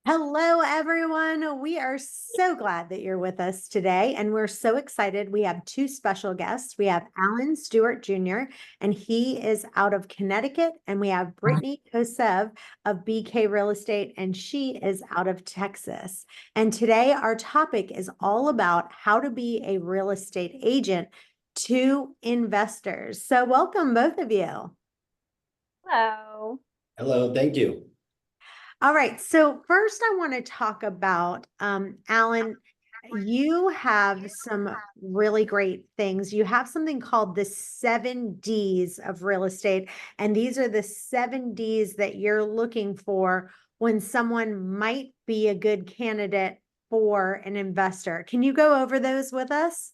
Hello, everyone. We are so glad that you're with us today, and we're so excited. We have two special guests. We have Alan Stewart Jr., and he is out of Connecticut, and we have Brittney Kosev of BK Real Estate, and she is out of Texas. And today, our topic is all about how to be a real estate agent to investors. So, welcome, both of you. Hello. Hello, thank you. All right. So first I want to talk about, Alan, you have some really great things. You have something called the 7 Ds of real estate. And these are the 7 Ds that you're looking for when someone might be a good candidate for an investor. Can you go over those with us?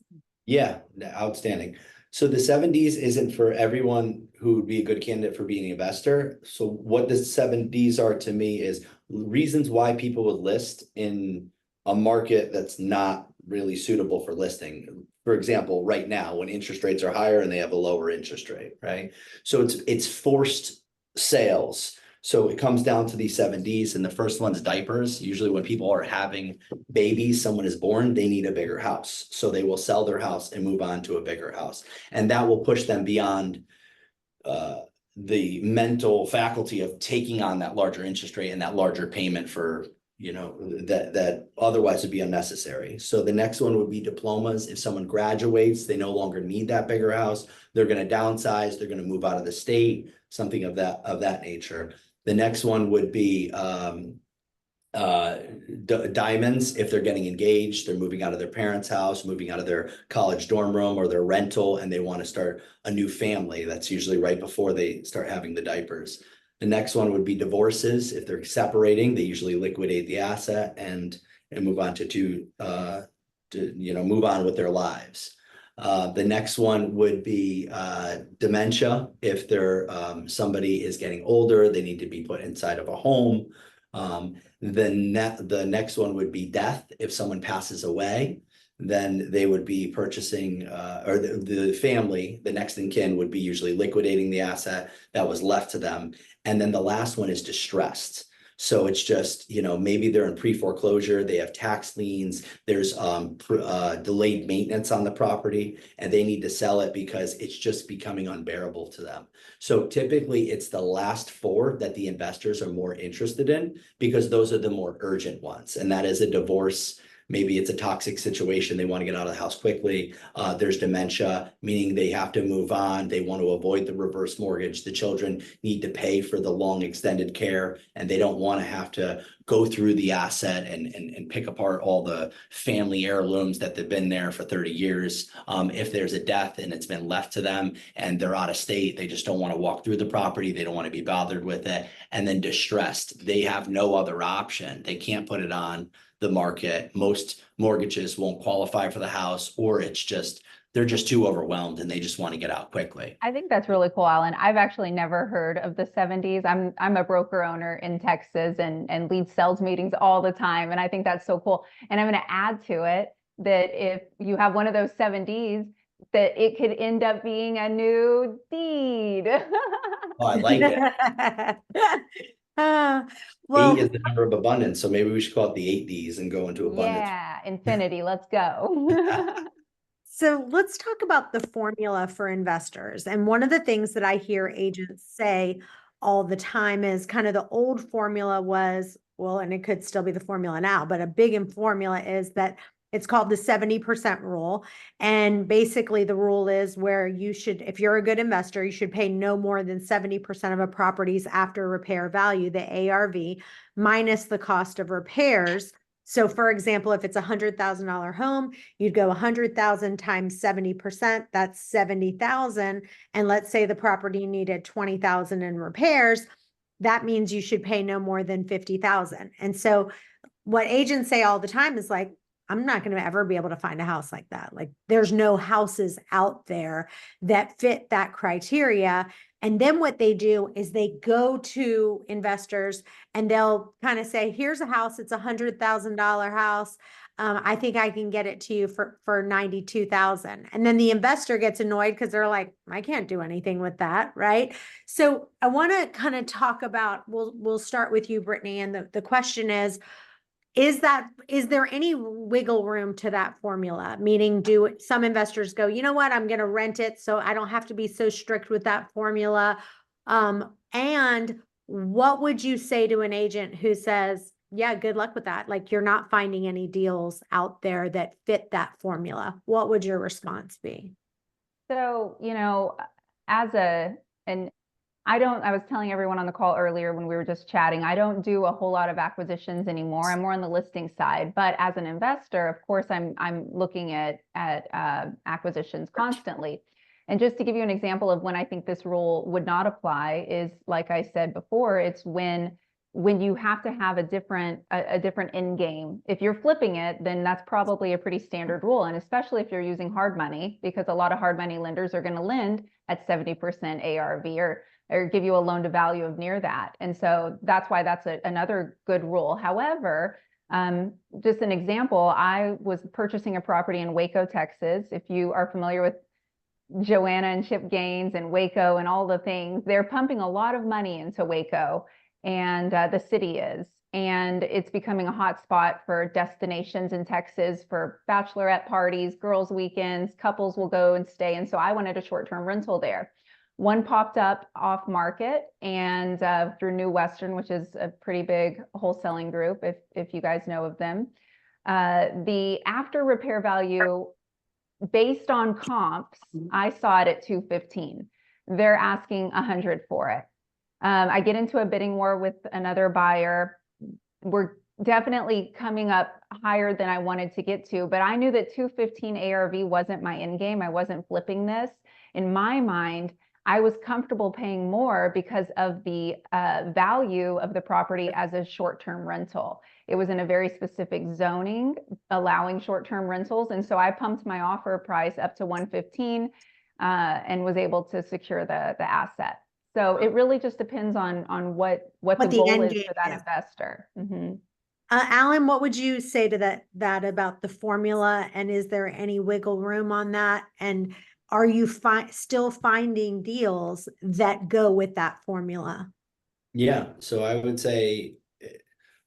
Yeah, outstanding. So the 7 Ds isn't for everyone who would be a good candidate for being an investor. So what the 7 Ds are to me is reasons why people would list in a market that's not really suitable for listing. For example, right now when interest rates are higher and they have a lower interest rate, right? So it's forced sales. So it comes down to these 7 Ds, and the first one's diapers. Usually when people are having babies, someone is born, they need a bigger house. So they will sell their house and move on to a bigger house. And that will push them beyond the mental faculty of taking on that larger interest rate and that larger payment for, that otherwise would be unnecessary. So the next one would be diplomas. If someone graduates, they no longer need that bigger house. They're going to downsize, they're going to move out of the state, something of that nature. The next one would be diamonds. If they're getting engaged, they're moving out of their parents' house, moving out of their college dorm room or their rental, and they want to start a new family. That's usually right before they start having the diapers. The next one would be divorces. If they're separating, they usually liquidate the asset and move on to move on with their lives. The next one would be dementia. If they're somebody is getting older, they need to be put inside of a home. The next one would be death. If someone passes away, then they would be purchasing, or the family, the next in kin would be usually liquidating the asset that was left to them. And then the last one is distressed. So it's just, maybe they're in pre-foreclosure, they have tax liens, there's delayed maintenance on the property, and they need to sell it because it's just becoming unbearable to them. So typically it's the last four that the investors are more interested in because those are the more urgent ones. And that is a divorce. Maybe it's a toxic situation. They want to get out of the house quickly. There's dementia, meaning they have to move on. They want to avoid the reverse mortgage. The children need to pay for the long extended care, and they don't want to have to go through the asset and pick apart all the family heirlooms that they've been there for 30 years. If there's a death and it's been left to them and they're out of state, they just don't want to walk through the property. They don't want to be bothered with it. And then distressed, they have no other option. They can't put it on the market. Most mortgages won't qualify for the house, or they're just too overwhelmed and they just want to get out quickly. I think that's really cool, Alan. I've actually never heard of the 7 Ds. I'm a broker owner in Texas and lead sales meetings all the time. And I think that's so cool. And I'm going to add to it that if you have one of those 7 Ds, that it could end up being a new deed. Oh, I like it. Well, 8 is the number of abundance, so maybe we should call it the 8 Ds and go into abundance. Yeah, infinity. Let's go. so let's talk about the formula for investors. And one of the things that I hear agents say all the time is kind of the old formula was, well, and it could still be the formula now, but a big formula is that it's called the 70% rule. And basically the rule is where you should, if you're a good investor, you should pay no more than 70% of a property's after repair value, the ARV, minus the cost of repairs. So for example, if it's a $100,000 home, you'd go 100,000 times 70%, that's 70,000. And let's say the property needed 20,000 in repairs. That means you should pay no more than 50,000. And so what agents say all the time is like, I'm not going to ever be able to find a house like that. Like there's no houses out there that fit that criteria. And then what they do is they go to investors and they'll kind of say, here's a house, it's $100,000 house. I think I can get it to you for 92,000. And then the investor gets annoyed because they're like, I can't do anything with that, right? So I want to kind of talk about, we'll start with you, Brittney. And the question is there any wiggle room to that formula? Meaning, do some investors go, you know what, I'm going to rent it so I don't have to be so strict with that formula? And what would you say to an agent who says, yeah, good luck with that, like you're not finding any deals out there that fit that formula? What would your response be? So, I was telling everyone on the call earlier when we were just chatting, I don't do a whole lot of acquisitions anymore. I'm more on the listing side, but as an investor, of course, I'm looking at acquisitions constantly. And just to give you an example of when I think this rule would not apply is, like I said before, it's when you have to have a different end game. If you're flipping it, then that's probably a pretty standard rule. And especially if you're using hard money, because a lot of hard money lenders are going to lend at 70% ARV or give you a loan to value of near that. And so that's why that's another good rule. However, just an example, I was purchasing a property in Waco, Texas. If you are familiar with Joanna and Chip Gaines and Waco and all the things, they're pumping a lot of money into Waco, and the city is. And it's becoming a hot spot for destinations in Texas for bachelorette parties, girls' weekends, couples will go and stay. And so I wanted a short-term rental there. One popped up off market and through New Western, which is a pretty big wholesaling group, if you guys know of them. The after repair value based on comps, I saw it at 215. They're asking 100 for it. I get into a bidding war with another buyer. We're definitely coming up higher than I wanted to get to, but I knew that 215 ARV wasn't my end game. I wasn't flipping this. In my mind, I was comfortable paying more because of the value of the property as a short-term rental. It was in a very specific zoning, allowing short-term rentals. And so I pumped my offer price up to 115 and was able to secure the asset. So it really just depends on what the goal is for that investor. Mm-hmm. Alan, what would you say to that about the formula? And is there any wiggle room on that? And are you still finding deals that go with that formula? Yeah, so I would say,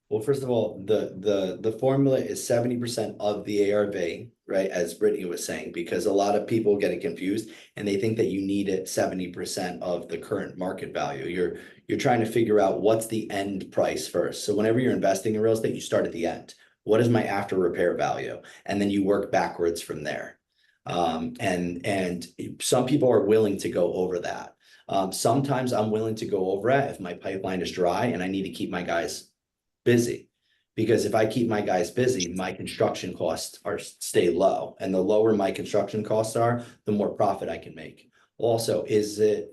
well, first of all, the formula is 70% of the ARV, right? As Brittney was saying, because a lot of people get it confused and they think that you need it 70% of the current market value. You're trying to figure out what's the end price first. So whenever you're investing in real estate, you start at the end. What is my after repair value? And then you work backwards from there. And some people are willing to go over that. Sometimes I'm willing to go over it if my pipeline is dry and I need to keep my guys busy, because if I keep my guys busy, my construction costs stay low, and the lower my construction costs are, the more profit I can make. Also, is it,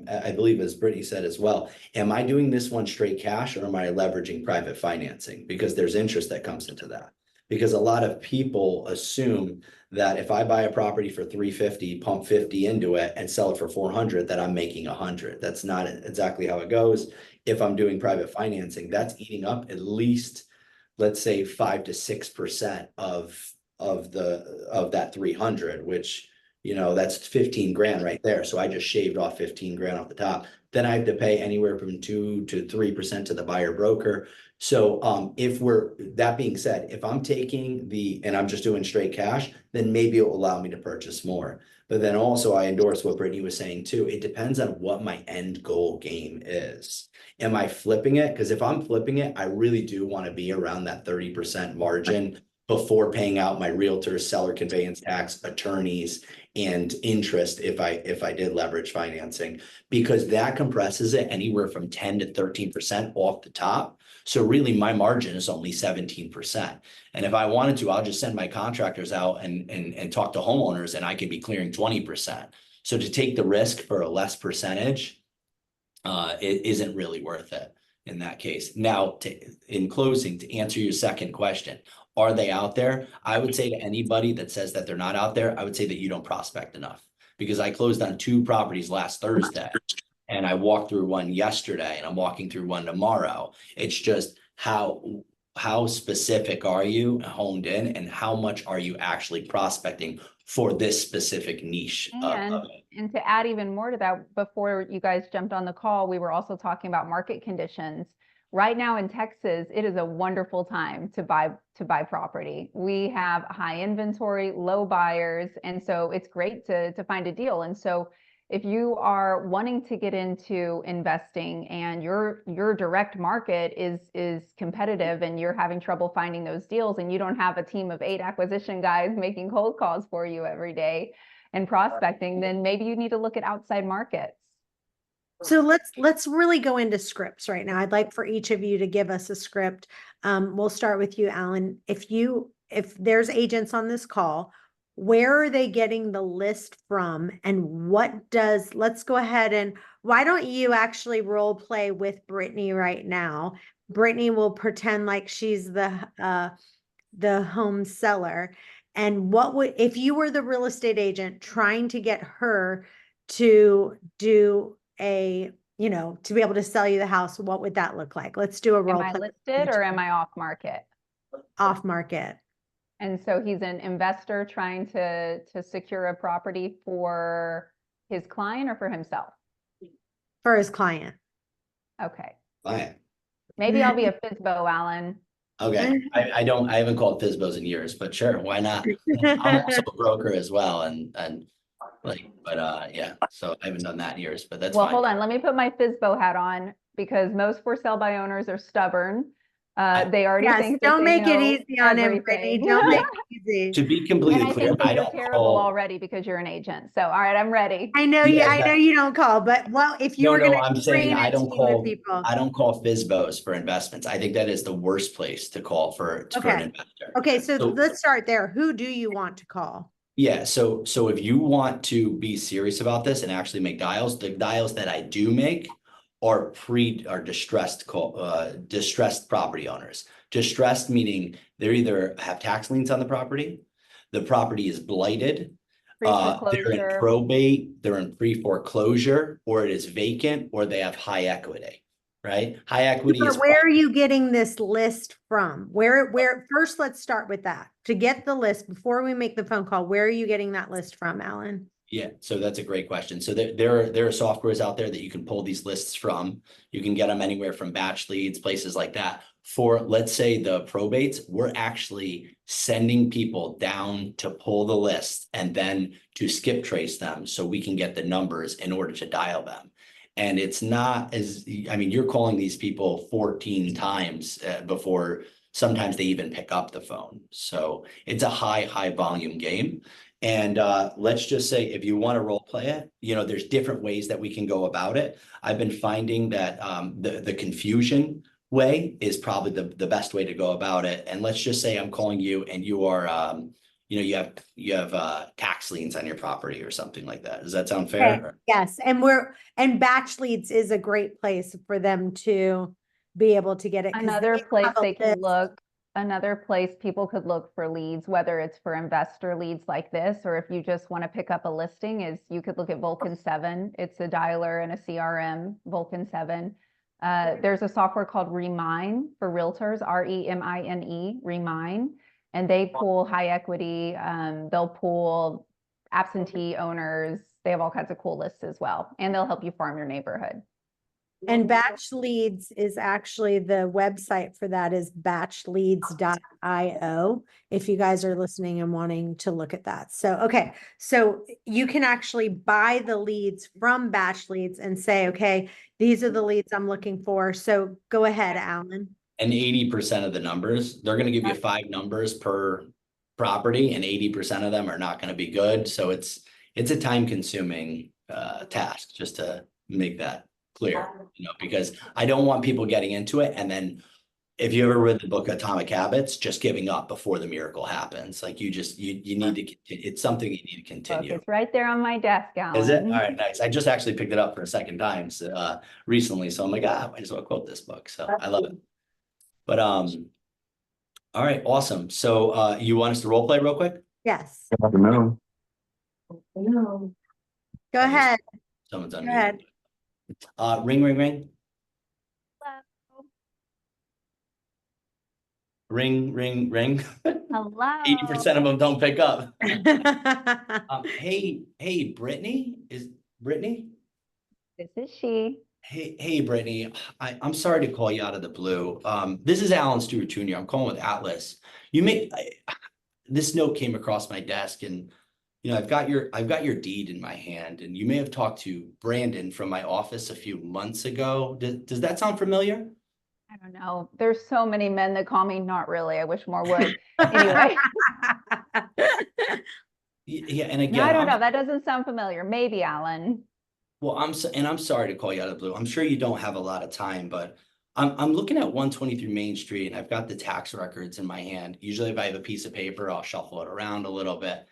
I believe as Brittney said as well, am I doing this one straight cash or am I leveraging private financing? Because there's interest that comes into that. Because a lot of people assume that if I buy a property for 350, pump 50 into it and sell it for 400, that I'm making 100. That's not exactly how it goes. If I'm doing private financing, that's eating up at least, let's say 5 to 6% of that 300, which, that's 15 grand right there. So I just shaved off 15 grand off the top. Then I have to pay anywhere from 2 to 3% to the buyer broker. So that being said, if I'm taking and I'm just doing straight cash, then maybe it will allow me to purchase more. But then also I endorse what Brittney was saying too. It depends on what my end goal game is. Am I flipping it? Because if I'm flipping it, I really do want to be around that 30% margin before paying out my realtors, seller conveyance tax, attorneys, and interest if I did leverage financing, because that compresses it anywhere from 10 to 13% off the top. So really my margin is only 17%. And if I wanted to, I'll just send my contractors out and talk to homeowners and I could be clearing 20%. So to take the risk for a less percentage, it isn't really worth it in that case. Now, in closing, to answer your second question, are they out there? I would say to anybody that says that they're not out there, I would say that you don't prospect enough. because I closed on 2 properties last Thursday and I walked through one yesterday and I'm walking through one tomorrow. It's just how specific are you honed in, and how much are you actually prospecting for this specific niche of it. And to add even more to that, before you guys jumped on the call, we were also talking about market conditions. Right now in Texas, it is a wonderful time to buy property. We have high inventory, low buyers, and so it's great to find a deal. And so if you are wanting to get into investing and your direct market is competitive and you're having trouble finding those deals, and you don't have a team of 8 acquisition guys making cold calls for you every day and prospecting, then maybe you need to look at outside markets. So let's really go into scripts right now. I'd like for each of you to give us a script. We'll start with you, Alan. If there's agents on this call, where are they getting the list from, and let's go ahead and why don't you actually role play with Brittney right now? Brittney will pretend like she's the home seller. And if you were the real estate agent trying to get her to do to be able to sell you the house, what would that look like? Let's do a role play. Am I listed or am I off market? Off market. And so he's an investor trying to secure a property for his client or for himself? For his client. Okay. Fine. Maybe I'll be a FSBO, Alan. Okay, I haven't called FSBOs in years, but sure, why not? I'm also a broker as well, yeah, so I haven't done that in years, but that's Well, fine. hold on, let me put my FSBO hat on, because most for sale by owners are stubborn. They already think that don't they make it know easy on him, Brittney. everything. Don't make it easy. To be completely And I clear, think that I you're don't terrible call. already because you're an agent. So, all right, I'm ready. I know you don't call, but if you were going to I'm saying train I a don't team call. of people. I don't call FSBOs for investments. I think that is the worst place to call for an investor. Okay, so let's start there. Who do you want to call? Yeah, so if you want to be serious about this and actually make dials, the dials that I do make are distressed property owners. Distressed meaning they're either have tax liens on the property is blighted, they're in probate, they're in pre-foreclosure, or it is vacant, or they have high equity, right? High equity is. Where are you getting this list from? Where first, let's start with that. To get the list before we make the phone call, where are you getting that list from, Alan? Yeah, so that's a great question. So there are softwares out there that you can pull these lists from. You can get them anywhere from Batch Leads, places like that. For, let's say, the probates, we're actually sending people down to pull the list and then to skip trace them so we can get the numbers in order to dial them. And it's not you're calling these people 14 times before sometimes they even pick up the phone. So it's a high volume game. And let's just say, if you want to role play it, there's different ways that we can go about it. I've been finding that the confusion way is probably the best way to go about it. And let's just say I'm calling you and you are, you have tax liens on your property or something like that. Does that sound fair? Okay. Yes. And Batch Leads is a great place for them to be able to get it. Another place people could look for leads, whether it's for investor leads like this, or if you just want to pick up a listing, is you could look at Vulcan 7. It's a dialer and a CRM, Vulcan 7. There's a software called Remine for Realtors, REMINE, Remine, and they pull high equity. They'll pull absentee owners. They have all kinds of cool lists as well, and they'll help you farm your neighborhood. And Batch Leads is actually, the website for that is batchleads.io, if you guys are listening and wanting to look at that. So, okay. So you can actually buy the leads from Batch Leads and say, okay, these are the leads I'm looking for. So go ahead, Alan. And 80% of the numbers, they're going to give you 5 numbers per property, and 80% of them are not going to be good. So it's a time consuming task, just to make that clear, because I don't want people getting into it. And then if you ever read the book Atomic Habits, just giving up before the miracle happens. Like you need to, it's something you need to continue. It's right there on my desk, Alan. Is it? All right, nice. I just actually picked it up for a second time recently. So I'm like, I just want to quote this book. So I love it. But, all right, awesome. So you want us to role play real quick? Yes. No. Go ahead. Someone's Go unmuted. ahead. Ring, ring, ring. Ring, ring, ring. Hello. 80% of them don't pick up. Hey, Brittney, is Brittney? This is she. Hey, Brittney, I'm sorry to call you out of the blue. This is Alan Stewart Jr. I'm calling with Atlas. This note came across my desk, and I've got your deed in my hand, and you may have talked to Brandon from my office a few months ago. Does that sound familiar? I don't know. There's so many men that call me. Not really. I wish more would. Anyway. Yeah, and again, No, I don't know. That doesn't sound familiar. Maybe, Alan. Well, I'm sorry to call you out of the blue. I'm sure you don't have a lot of time, but I'm looking at 123 Main Street, and I've got the tax records in my hand. Usually, if I have a piece of paper, I'll shuffle it around a little bit,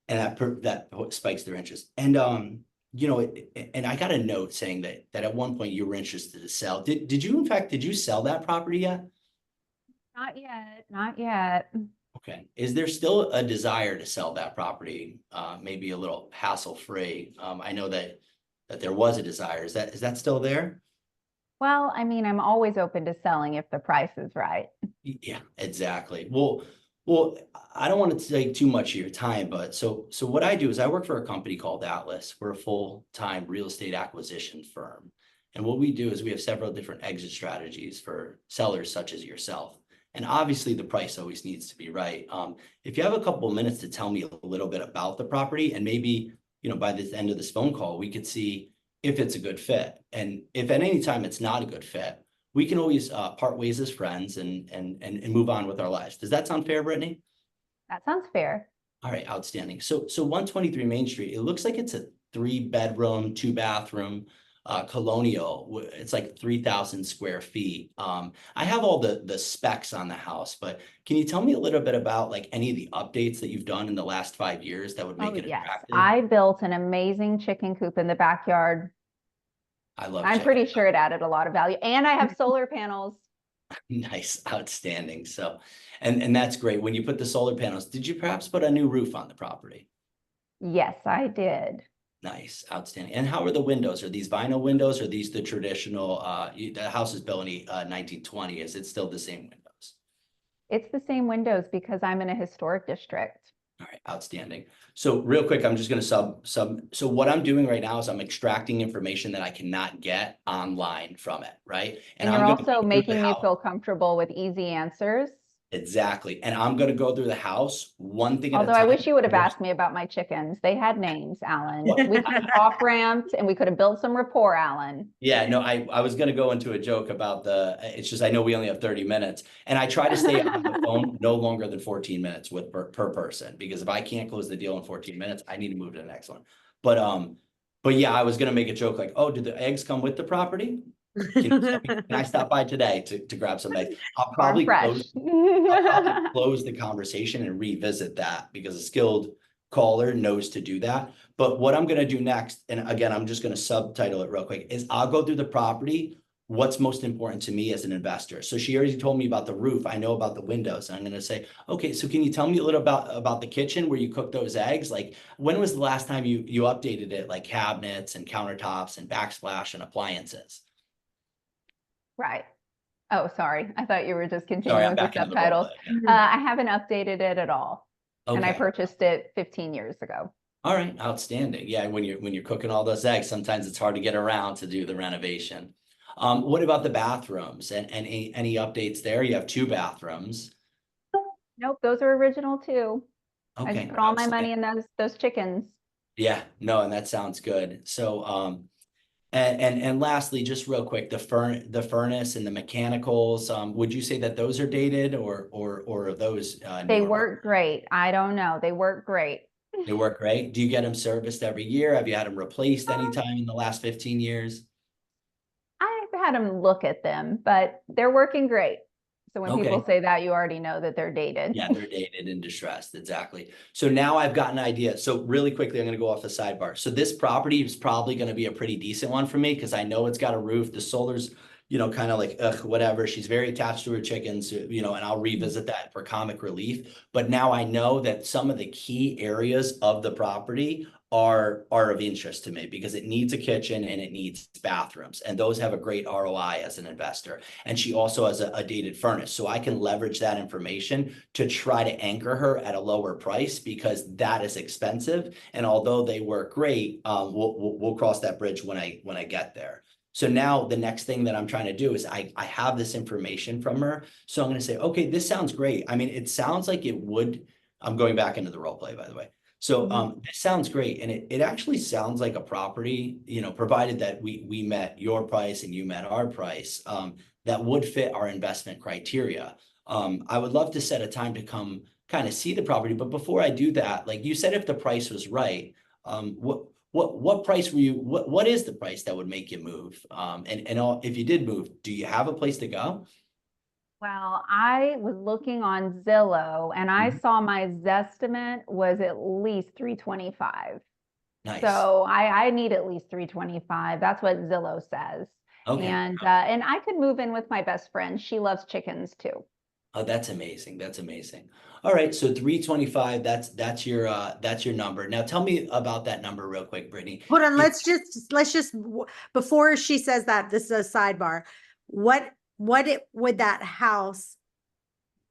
and that spikes their interest. And and I got a note saying that at one point you were interested to sell. Did you sell that property yet? Not yet. Not yet. Okay. Is there still a desire to sell that property? Maybe a little hassle-free. I know that there was a desire. Is that still there? Well, I mean, I'm always open to selling if the price is right. Yeah, exactly. Well, I don't want to take too much of your time, but so what I do is I work for a company called Atlas. We're a full-time real estate acquisition firm. And what we do is we have several different exit strategies for sellers such as yourself. And obviously the price always needs to be right. If you have a couple of minutes to tell me a little bit about the property, and maybe, by the end of this phone call, we could see if it's a good fit. And if at any time it's not a good fit, we can always part ways as friends and move on with our lives. Does that sound fair, Brittney? That sounds fair. All right, outstanding. So 123 Main Street, it looks like it's a 3-bedroom, 2-bathroom colonial. It's like 3,000 square feet. I have all the specs on the house, but can you tell me a little bit about like any of the updates that you've done in the last 5 years that would make it attractive? I built an amazing chicken coop in the backyard. I'm pretty sure it added a lot of value, and I have solar panels. Nice, outstanding. So, and that's great. When you put the solar panels, did you perhaps put a new roof on the property? Yes, I did. Nice, outstanding. And how are the windows? Are these vinyl windows, or are these the traditional, the house is built in 1920. Is it still the same windows? It's the same windows because I'm in a historic district. All right, outstanding. So real quick, I'm just going to so what I'm doing right now is I'm extracting information that I cannot get online from it, right? And you're also making me feel comfortable with easy answers. Exactly. And I'm going to go through the house one thing at a time. Although I wish you would have asked me about my chickens. They had names, Alan. We could have off-ramped and we could have built some rapport, Alan. Yeah, no, I was going to go into a joke about it's just, I know we only have 30 minutes, and I try to stay on the phone no longer than 14 minutes per person, because if I can't close the deal in 14 minutes, I need to move to the next one. But yeah, I was going to make a joke like, oh, did the eggs come with the property? Can I stop by today to grab some eggs? I'll probably close the conversation and revisit that, because a skilled caller knows to do that. But what I'm going to do next, and again, I'm just going to subtitle it real quick, is I'll go through the property, what's most important to me as an investor. So she already told me about the roof. I know about the windows. And I'm going to say, okay, so can you tell me a little about the kitchen where you cook those eggs? Like, when was the last time you updated it, like cabinets and countertops and backsplash and appliances? Right. Oh, sorry. I thought you were just continuing with the subtitles. The I haven't updated it at all. Okay. And I purchased it 15 years ago. All right. Outstanding. Yeah. When you're cooking all those eggs, sometimes it's hard to get around to do the renovation. What about the bathrooms and any updates there? You have 2 bathrooms. Nope. Those are original too. Okay. I just put all my money in those chickens. Yeah, no, and that sounds good. So, and lastly, just real quick, the furnace and the mechanicals, would you say that those are dated or are those they work great? I don't know. They work great. They work great. Do you get them serviced every year? Have you had them replaced anytime in the last 15 years? I've had them look at them, but they're working great. So when people say that, you already know that they're dated. Yeah, they're dated and distressed. Exactly. So now I've got an idea. So really quickly, I'm going to go off the sidebar. So this property is probably going to be a pretty decent one for me, because I know it's got a roof. The solar's kind of like, ugh, whatever. She's very attached to her chickens, and I'll revisit that for comic relief. But now I know that some of the key areas of the property are of interest to me because it needs a kitchen and it needs bathrooms, and those have a great ROI as an investor. And she also has a dated furnace, so I can leverage that information to try to anchor her at a lower price because that is expensive. And although they work great, we'll cross that bridge when I get there. So now the next thing that I'm trying to do is I have this information from her. So I'm going to say, okay, this sounds great. I mean, it sounds like it would. I'm going back into the role play, by the way. So this sounds great. And it actually sounds like a property, provided that we met your price and you met our price, that would fit our investment criteria. I would love to set a time to come kind of see the property. But before I do that, like you said, if the price was right, what price were you, what is the price that would make you move? If you did move, do you have a place to go? Well, I was looking on Zillow and I saw my Zestimate was at least 325. Nice. So I need at least 325. That's what Zillow says. Okay. And I could move in with my best friend. She loves chickens too. Oh, that's amazing. That's amazing. All right. So 325, that's your number. Now tell me about that number real quick, Brittney. Hold on, let's just before she says that, this is a sidebar. What would that house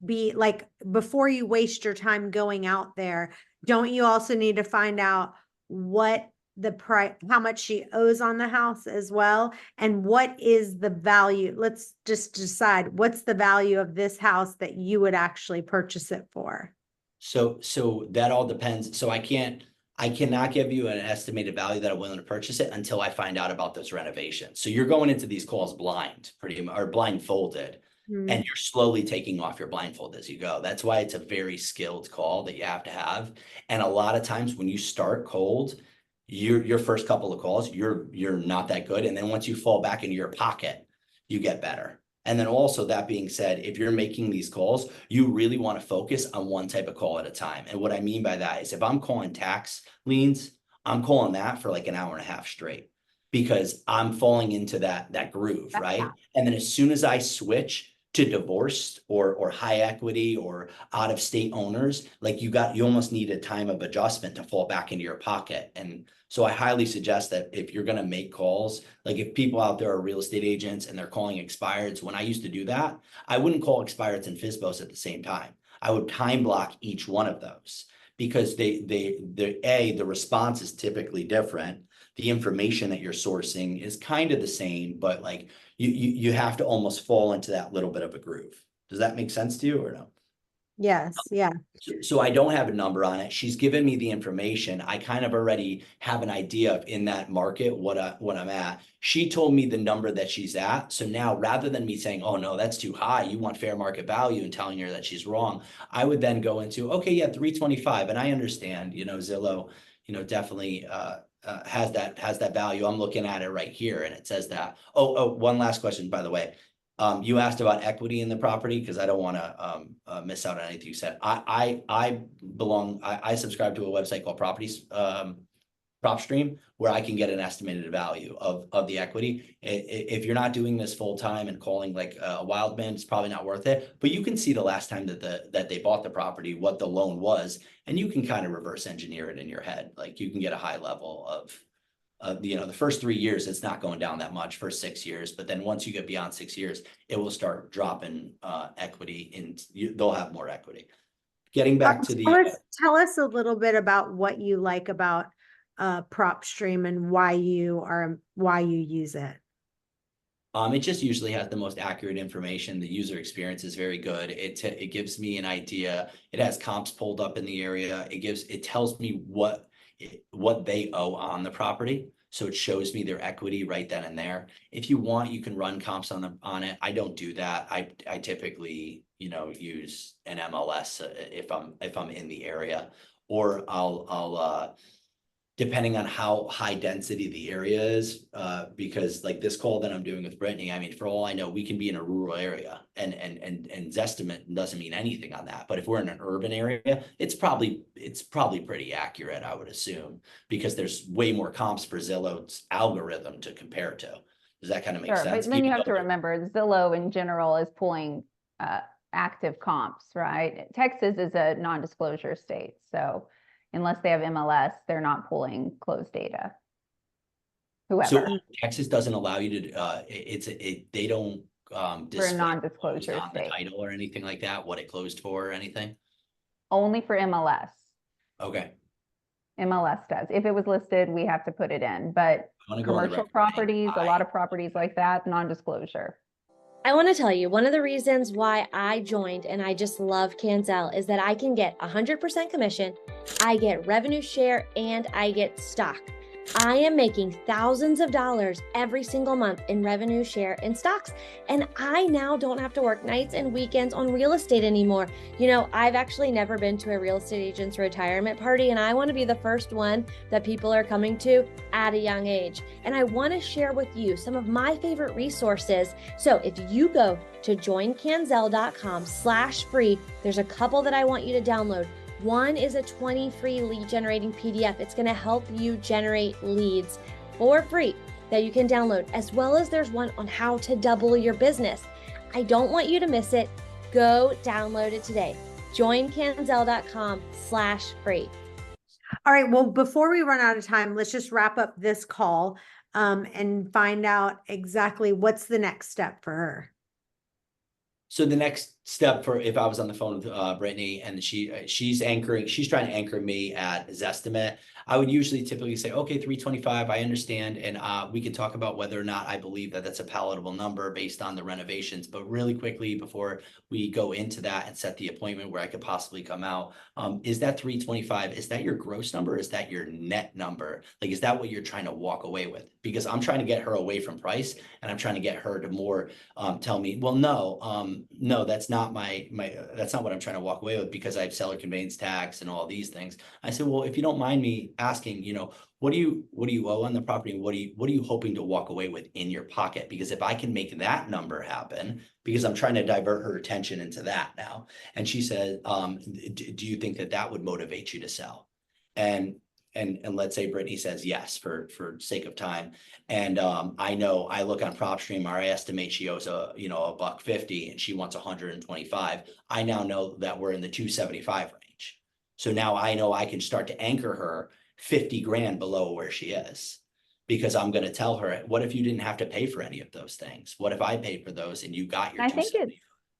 be like before you waste your time going out there? Don't you also need to find out what the price, how much she owes on the house as well? And what is the value? Let's just decide what's the value of this house that you would actually purchase it for. So that all depends. So I cannot give you an estimated value that I'm willing to purchase it until I find out about those renovations. So you're going into these calls blind, or blindfolded, and you're slowly taking off your blindfold as you go. That's why it's a very skilled call that you have to have. And a lot of times when you start cold, your first couple of calls, you're not that good. And then once you fall back into your pocket, you get better. And then also, that being said, if you're making these calls, you really want to focus on one type of call at a time. And what I mean by that is if I'm calling tax liens, I'm calling that for like an hour and a half straight because I'm falling into that groove, right? And then as soon as I switch to divorced or high equity or out of state owners, like you almost need a time of adjustment to fall back into your pocket. And so I highly suggest that if you're going to make calls, like if people out there are real estate agents and they're calling expireds, when I used to do that, I wouldn't call expireds and FSBOs at the same time. I would time block each one of those because the response is typically different. The information that you're sourcing is kind of the same, but like you have to almost fall into that little bit of a groove. Does that make sense to you or no? Yes. Yeah. So I don't have a number on it. She's given me the information. I kind of already have an idea of in that market what I'm at. She told me the number that she's at. So now rather than me saying, oh no, that's too high, you want fair market value, and telling her that she's wrong, I would then go into, okay, yeah, 325. And I understand, Zillow, definitely has that value. I'm looking at it right here and it says that. Oh, one last question, by the way. You asked about equity in the property because I don't want to miss out on anything you said. I subscribe to a website called PropStream where I can get an estimated value of the equity. If you're not doing this full time and calling like a wild man, it's probably not worth it. But you can see the last time that they bought the property, what the loan was, and you can kind of reverse engineer it in your head. Like you can get a high level of the first 3 years, it's not going down that much, first 6 years, but then once you get beyond 6 years, it will start dropping equity and they'll have more equity. Getting back to tell us a little bit about what you like about PropStream and why you use it. It just usually has the most accurate information. The user experience is very good. It gives me an idea. It has comps pulled up in the area. It tells me what they owe on the property. So it shows me their equity right then and there. If you want, you can run comps on it. I don't do that. I typically, use an MLS if I'm in the area, or I'll depending on how high density the area is, because like this call that I'm doing with Brittney, I mean, for all I know, we can be in a rural area and Zestimate doesn't mean anything on that. But if we're in an urban area, it's probably pretty accurate, I would assume, because there's way more comps for Zillow's algorithm to compare to. Does that kind of make Sure, sense? but then you Even have to though remember Zillow in general is pulling active comps, right? Texas is a non-disclosure state, so unless they have MLS, they're not pulling closed data. So Whoever, Texas doesn't allow you to, they don't for a display what was non-disclosure on the state, title or anything like that, what it closed for or anything? only for MLS. Okay. MLS does. If it was listed, we have to put it in, but I want to go on the commercial record saying properties, a lot of properties like that, non-disclosure. I want to tell you, one of the reasons why I joined and I just love Canzel is that I can get 100% commission, I get revenue share, and I get stock. I am making thousands of dollars every single month in revenue share and stocks. And I now don't have to work nights and weekends on real estate anymore. You know, I've actually never been to a real estate agent's retirement party, and I want to be the first one that people are coming to at a young age. And I want to share with you some of my favorite resources. So if you go to joincanzel.com/free, there's a couple that I want you to download. One is a 20 free lead generating PDF. It's going to help you generate leads for free that you can download, as well as there's one on how to double your business. I don't want you to miss it. Go download it today. joincanzel.com/free. All right. Well, before we run out of time, let's just wrap up this call and find out exactly what's the next step for her. So the next step for, if I was on the phone with Brittney and she's trying to anchor me at Zestimate, I would usually typically say, okay, 325, I understand. And we can talk about whether or not I believe that that's a palatable number based on the renovations. But really quickly, before we go into that and set the appointment where I could possibly come out, is that 325, is that your gross number? Or is that your net number? Like, is that what you're trying to walk away with? Because I'm trying to get her away from price, and I'm trying to get her to more tell me, well, no, that's not that's not what I'm trying to walk away with, because I have seller conveyance tax and all these things. I said, well, if you don't mind me asking, what do you owe on the property, and what are you hoping to walk away with in your pocket? Because if I can make that number happen, because I'm trying to divert her attention into that now. And she said, do you think that would motivate you to sell? And let's say Brittney says yes for sake of time. And I know I look on PropStream, I estimate she owes $150 and she wants 125. I now know that we're in the 275 range. So now I know I can start to anchor her 50 grand below where she is, because I'm going to tell her, what if you didn't have to pay for any of those things? What if I paid for those and you got your 275?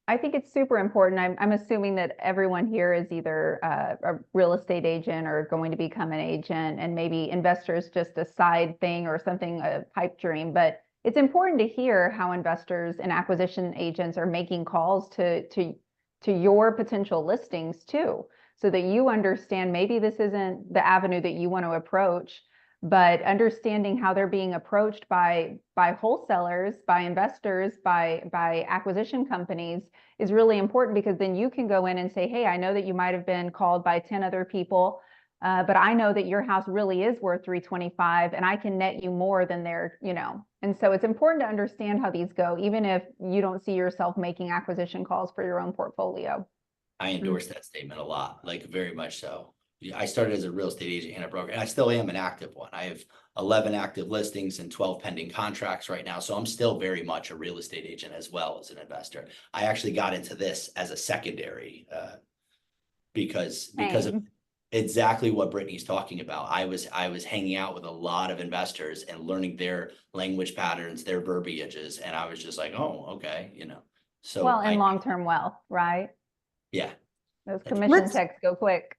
I think it's super important. I'm assuming that everyone here is either a real estate agent or going to become an agent, and maybe investors just a side thing or something, a pipe dream. But it's important to hear how investors and acquisition agents are making calls to your potential listings too, so that you understand maybe this isn't the avenue that you want to approach, but understanding how they're being approached by wholesalers, by investors, by acquisition companies is really important, because then you can go in and say, hey, I know that you might have been called by 10 other people, but I know that your house really is worth 325 and I can net you more than and so it's important to understand how these go, even if you don't see yourself making acquisition calls for your own portfolio. I endorse that statement a lot, like very much so. I started as a real estate agent and a broker, and I still am an active one. I have 11 active listings and 12 pending contracts right now. So I'm still very much a real estate agent as well as an investor. I actually got into this as a secondary because of exactly what Brittney's talking about. I was hanging out with a lot of investors and learning their language patterns, their verbiages, and I was just like, oh, okay, So and long-term wealth, right? Yeah. Those commission checks go quick.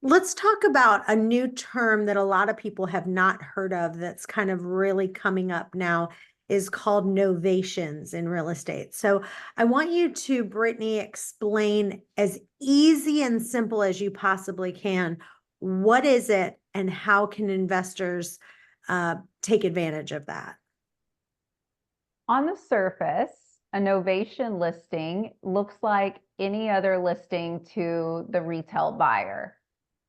Let's talk about a new term that a lot of people have not heard of that's kind of really coming up now, is called novations in real estate. So I want you to, Brittney, explain as easy and simple as you possibly can, what is it and how can investors take advantage of that? On the surface, a novation listing looks like any other listing to the retail buyer,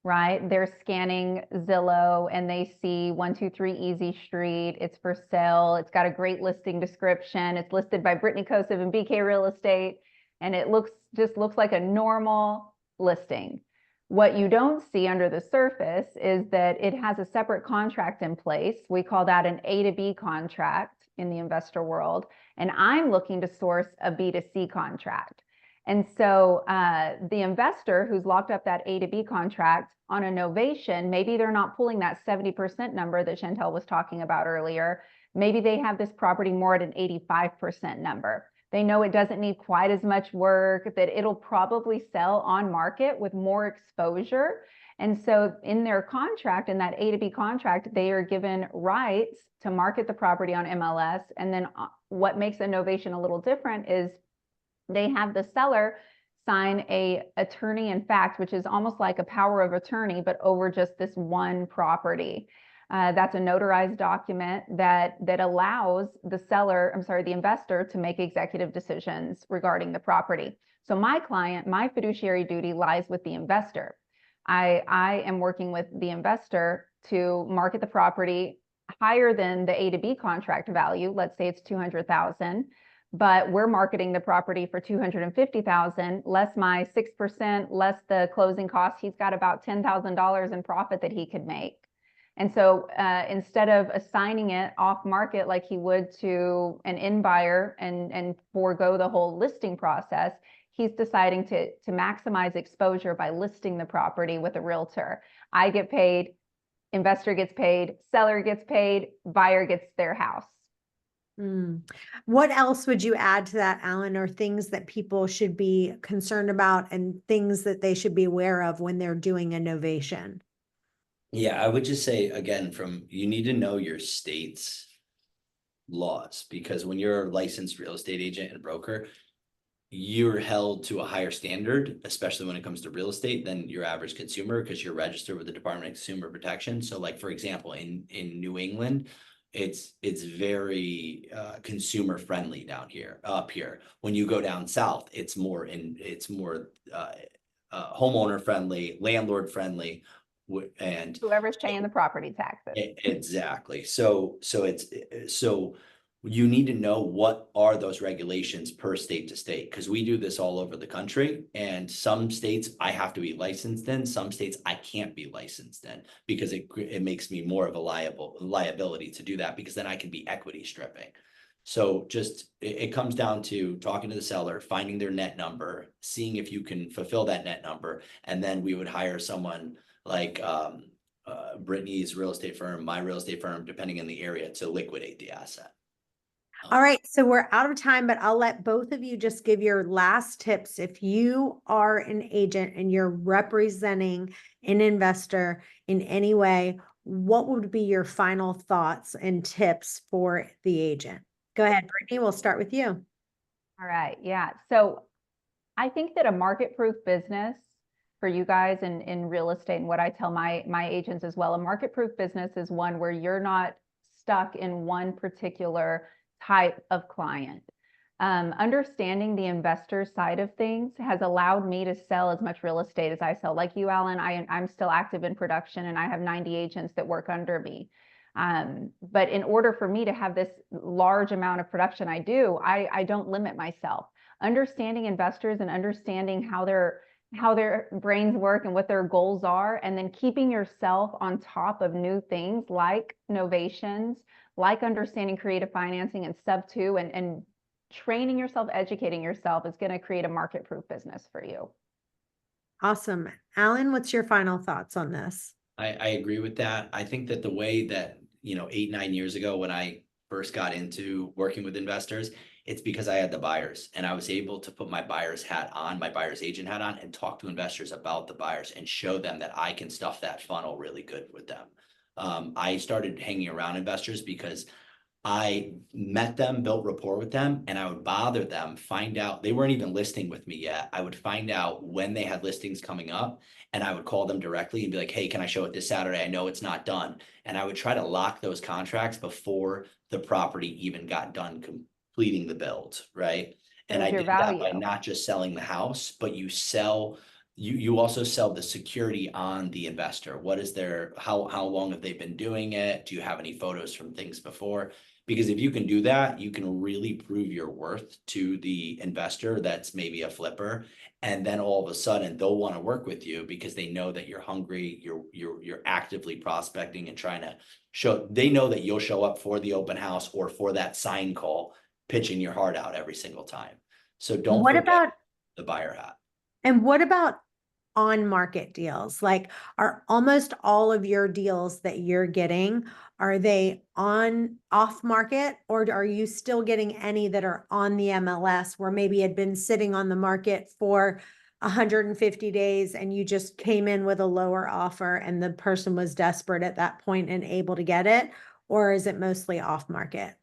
right? They're scanning Zillow and they see 123 Easy Street. It's for sale. It's got a great listing description. It's listed by Brittney Kosev and BK Real Estate. And it just looks like a normal listing. What you don't see under the surface is that it has a separate contract in place. We call that an A to B contract. in the investor world, and I'm looking to source a B2C contract. And so the investor who's locked up that A to B contract on a novation, maybe they're not pulling that 70% number that Chantel was talking about earlier. Maybe they have this property more at an 85% number. They know it doesn't need quite as much work, that it'll probably sell on market with more exposure. And so in their contract, in that A to B contract, they are given rights to market the property on MLS. And then what makes a novation a little different is they have the seller sign a attorney in fact, which is almost like a power of attorney, but over just this one property. That's a notarized document that allows the investor to make executive decisions regarding the property. So my client, my fiduciary duty lies with the investor. I am working with the investor to market the property higher than the A to B contract value. Let's say it's $200,000, but we're marketing the property for $250,000, less my 6%, less the closing costs. He's got about $10,000 in profit that he could make. And so instead of assigning it off market like he would to an end buyer and forego the whole listing process, he's deciding to maximize exposure by listing the property with a realtor. I get paid, investor gets paid, seller gets paid, buyer gets their house. What else would you add to that, Alan, or things that people should be concerned about and things that they should be aware of when they're doing a novation? Yeah, I would just say, again, you need to know your state's laws, because when you're a licensed real estate agent and broker, you're held to a higher standard, especially when it comes to real estate, than your average consumer, because you're registered with the Department of Consumer Protection. So like, for example, in New England, it's very consumer friendly up here. When you go down south, it's more homeowner friendly, landlord friendly, and whoever's paying the property taxes. Exactly. So you need to know what are those regulations per state to state, because we do this all over the country, and some states I have to be licensed in, some states I can't be licensed in, because it makes me more of a liability to do that, because then I can be equity stripping. So it comes down to talking to the seller, finding their net number, seeing if you can fulfill that net number, and then we would hire someone like Brittney's real estate firm, my real estate firm, depending on the area, to liquidate the asset. All right, so we're out of time, but I'll let both of you just give your last tips. If you are an agent and you're representing an investor in any way, what would be your final thoughts and tips for the agent? Go ahead, Brittney, we'll start with you. All right, yeah. So I think that a market-proof business for you guys in real estate, and what I tell my agents as well, a market-proof business is one where you're not stuck in one particular type of client. Understanding the investor side of things has allowed me to sell as much real estate as I sell. Like you, Alan, I'm still active in production, and I have 90 agents that work under me. But in order for me to have this large amount of production I don't limit myself. Understanding investors and understanding how their brains work and what their goals are, and then keeping yourself on top of new things like novations, like understanding creative financing and sub 2, and training yourself, educating yourself is going to create a market-proof business for you. Awesome. Alan, what's your final thoughts on this? I agree with that. I think that the way that, 8-9 years ago, when I first got into working with investors, it's because I had the buyers, and I was able to put my buyer's agent hat on, and talk to investors about the buyers and show them that I can stuff that funnel really good with them. I started hanging around investors because I met them, built rapport with them, and I would bother them, find out they weren't even listing with me yet. I would find out when they had listings coming up, and I would call them directly and be like, hey, can I show it this Saturday? I know it's not done. And I would try to lock those contracts before the property even got done completing the build, right? And I did that by not just selling the house, but you also sell the security on the investor. What is how long have they been doing it? Do you have any photos from things before? Because if you can do that, you can really prove your worth to the investor that's maybe a flipper. And then all of a sudden they'll want to work with you because they know that you're hungry, you're actively prospecting and trying to show, they know that you'll show up for the open house or for that sign call, pitching your heart out every single time. So don't forget the buyer hat. And what about on market deals? Like, are almost all of your deals that you're getting, are they off market, or are you still getting any that are on the MLS where maybe had been sitting on the market for 150 days and you just came in with a lower offer and the person was desperate at that point and able to get it? Or is it mostly off market?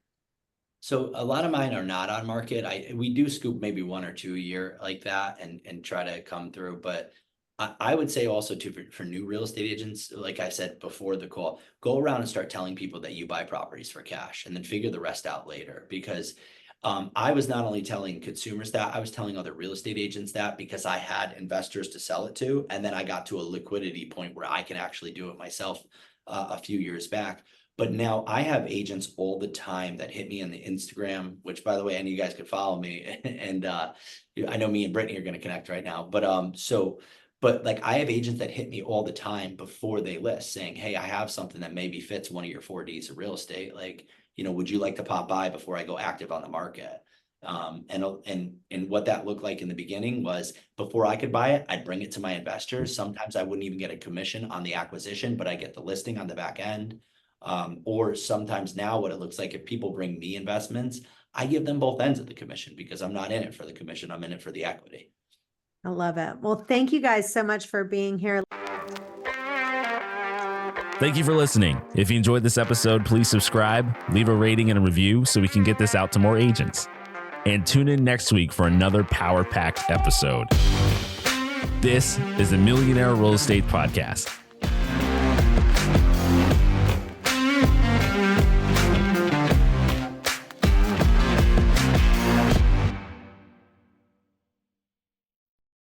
So a lot of mine are not on market. We do scoop maybe 1 or 2 a year like that and try to come through. But I would say also too, for new real estate agents, like I said before the call, go around and start telling people that you buy properties for cash and then figure the rest out later. Because I was not only telling consumers that, I was telling other real estate agents that, because I had investors to sell it to. And then I got to a liquidity point where I can actually do it myself a few years back. But now I have agents all the time that hit me on the Instagram, which, by the way, I know you guys could follow me. And I know me and Brittney are going to connect right now. But like, I have agents that hit me all the time before they list saying, hey, I have something that maybe fits one of your 4 Ds of real estate. Like, would you like to pop by before I go active on the market? And what that looked like in the beginning was, before I could buy it, I'd bring it to my investors. Sometimes I wouldn't even get a commission on the acquisition, but I get the listing on the back end. Or sometimes now what it looks like, if people bring me investments, I give them both ends of the commission, because I'm not in it for the commission. I'm in it for the equity. I love it. Well, thank you guys so much for being here. Thank you for listening. If you enjoyed this episode, please subscribe, leave a rating and a review so we can get this out to more agents. And tune in next week for another power-packed episode. This is the Millionaire Real Estate Podcast.